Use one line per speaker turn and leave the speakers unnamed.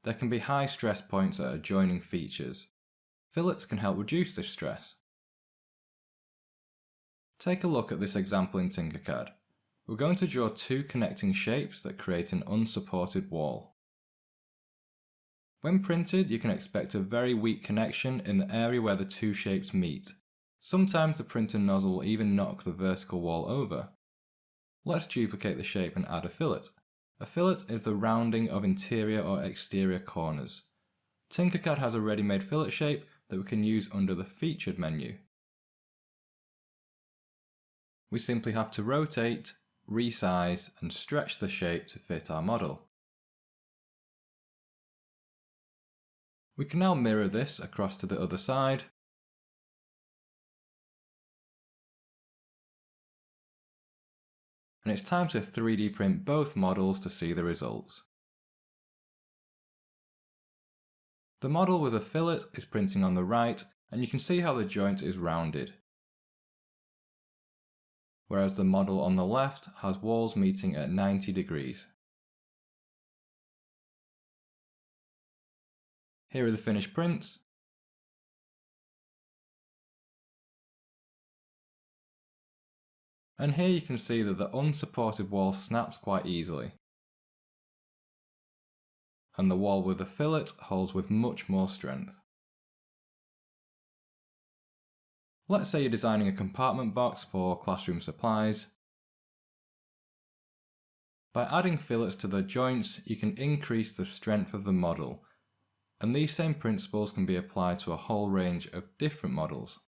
there can be high stress points at adjoining features. Fillets can help reduce this stress. Take a look at this example in Tinkercad. We're going to draw two connecting shapes that create an unsupported wall. When printed, you can expect a very weak connection in the area where the two shapes meet. Sometimes the printer nozzle will even knock the vertical wall over. Let's duplicate the shape and add a fillet. A fillet is the rounding of interior or exterior corners. Tinkercad has a ready-made fillet shape that we can use under the Featured menu. We simply have to rotate, resize and stretch the shape to fit our model. We can now mirror this across to the other side. And it's time to 3D print both models to see the results. The model with a fillet is printing on the right, and you can see how the joint is rounded. Whereas the model on the left has walls meeting at 90 degrees. Here are the finished prints. And here you can see that the unsupported wall snaps quite easily. And the wall with the fillet holds with much more strength. Let's say you're designing a compartment box for classroom supplies. By adding fillets to the joints, you can increase the strength of the model. And these same principles can be applied to a whole range of different models.